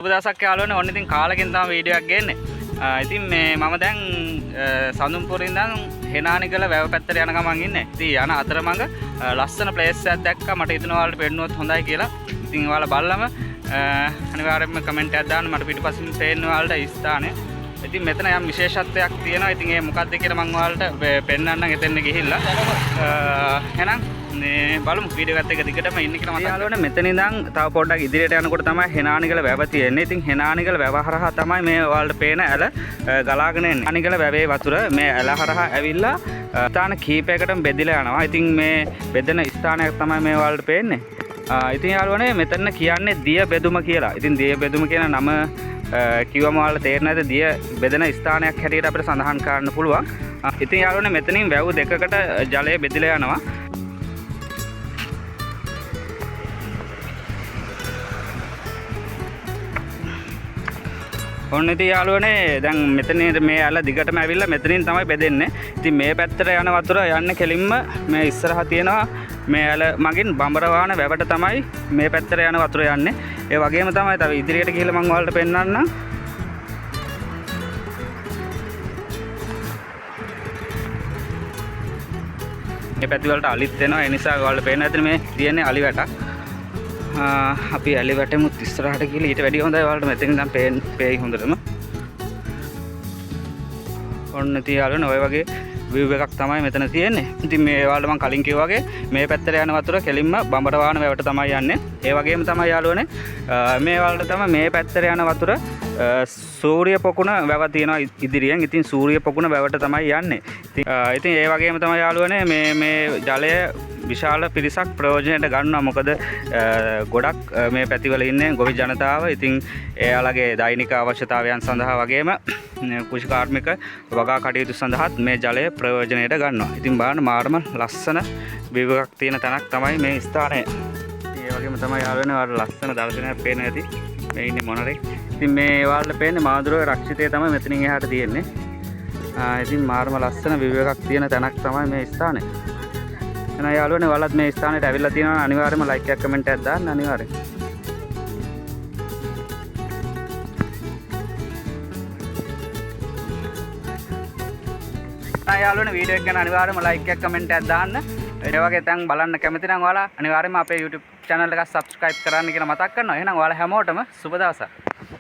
දවසක් යාළුවනේ ඔන්න ඉතින් කාලෙකින් තමයි වීඩියෝ එකක් ගේන්නේ. ඉතින් මේ මම දැන් සඳුන්පුරේ ඉඳන් හෙනානිකල වැව පැත්තට යන ගමන් ඉන්නේ. ඉතින් යන අතරමඟ ලස්සන ප්ලේස් එකක් දැක්කා. මට හිතුණා ඔයාලට පෙන්නුවොත් හොඳයි කියලා. ඉතින් ඔයාලා බලලම අනිවාර්යයෙන්ම කමෙන්ට් එකක් දාන්න. මට පිටුපසින් පේන්න ඔයාලට ස්ථානේ. ඉතින් මෙතන යම් විශේෂත්වයක් තියෙනවා. ඉතින් ඒ මොකක්ද කියලා මම ඔයාලට පෙන්නන්නම් එතෙන් ගිහිල්ලා. එහෙනම් මේ බලමු වීඩියෝ එකත් එක දිගටම ඉන්න කියලා මතක් යාළුවනේ මෙතන ඉඳන් තව පොඩ්ඩක් ඉදිරියට යනකොට තමයි හෙනානිකල වැව තියෙන්නේ. ඉතින් හෙනානිකල වැව හරහා තමයි මේ ඔයාලට පේන ඇල ගලාගෙන එන්නේ. හෙනානිකල වැවේ වතුර මේ ඇල හරහා ඇවිල්ලා ස්ථාන කීපයකටම බෙදිලා යනවා. ඉතින් මේ බෙදෙන ස්ථානයක් තමයි මේ ඔයාලට පේන්නේ. ඉතින් යාළුවනේ මෙතන කියන්නේ දිය බෙදුම කියලා. ඉතින් දිය බෙදුම කියන නම කිව්වම ඔයාලට තේරෙන්නේ නැද්ද? දිය බෙදෙන ස්ථානයක් හැටියට අපිට සඳහන් කරන්න පුළුවන්. ඉතින් යාළුවනේ මෙතනින් වැව් දෙකකට ජලය බෙදිලා යනවා. ඔන්න ඉතින් යාළුවනේ දැන් මෙතන මේ ඇල දිගටම ඇවිල්ලා මෙතනින් තමයි බෙදෙන්නේ. ඉතින් මේ පැත්තට යන වතුර යන්නේ කෙලින්ම මේ ඉස්සරහා තියෙනවා මේ ඇල මගින් බඹරවාන වැවට තමයි මේ පැත්තට යන වතුර යන්නේ. ඒ වගේම තමයි තව ඉදිරියට ගිහලා මම ඔයාලට පෙන්නන්නම්. මේ පැති වලට අලිත් එනවා. ඒ නිසා ඔයාලට පේන්න ඇතිනේ මේ තියෙන්නේ අලි වැටක්. අපි ඇලි වැටෙමුත් ඉස්සරහට ගිහලා ඊට වැඩිය හොඳයි ඔයාලට මෙතනින් දැන් පේයි හොඳටම. ඔන්න ඉතින් යාළුවනේ ඔය වගේ view එකක් තමයි මෙතන තියෙන්නේ. ඉතින් මේ ඔයාලට මම කලින් කිව්වා වගේ මේ පැත්තට යන වතුර කෙලින්ම බඹරවාන වැවට තමයි යන්නේ. ඒ වගේම තමයි යාළුවනේ මේ ඔයාලට තමයි මේ පැත්තට යන වතුර සූර්ය පොකුණ වැව තියෙනවා ඉදිරියෙන්. ඉතින් සූර්ය පොකුණ වැවට තමයි යන්නේ. ඉතින් ඒ වගේම තමයි යාළුවනේ මේ ජලය විශාල පිරිසක් ප්‍රයෝජනයට ගන්නවා. මොකද ගොඩක් මේ පැතිවල ඉන්නේ ගොවි ජනතාව. ඉතින් එයාලගේ දෛනික අවශ්‍යතාවයන් සඳහා වගේම කෘෂිකාර්මික වගා කටයුතු සඳහාත් මේ ජලය ප්‍රයෝජනයට ගන්නවා. ඉතින් බලන්න මාරම ලස්සන view එකක් තියෙන තැනක් තමයි මේ ස්ථානය. ඒ වගේම තමයි යාළුවනේ ඔයාලට ලස්සන දර්ශනයක් පේන්න ඇති. මේ ඉන්නේ මොනරේ. ඉතින් මේ ඔයාලට පේන්නේ මාදුරුවේ රක්ෂිතය තමයි මෙතනින් එහාට තියෙන්නේ. ඉතින් මාරම ලස්සන view එකක් තියෙන තැනක් තමයි මේ ස්ථානය. එහෙනම් යාළුවනේ ඔයාලත් මේ ස්ථානෙට ඇවිල්ලා තියෙනවා නම් අනිවාර්යයෙන්ම ලයික් එකක් කමෙන්ට් එකක් දාන්න අනිවාර්යෙන්. යාළුවනේ වීඩියෝ එක ගැන අනිවාර්යයෙන්ම ලයික් එකක් කමෙන්ට් එකක් දාන්න. ඒ වගේ තැන් බලන්න කැමති නම් ඔයාලා අනිවාර්යයෙන්ම අපේ YouTube channel එක subscribe කරන්න කියලා මතක් කරනවා. එහෙනම් ඔයාලා හැමෝටම සුබ දවසක්.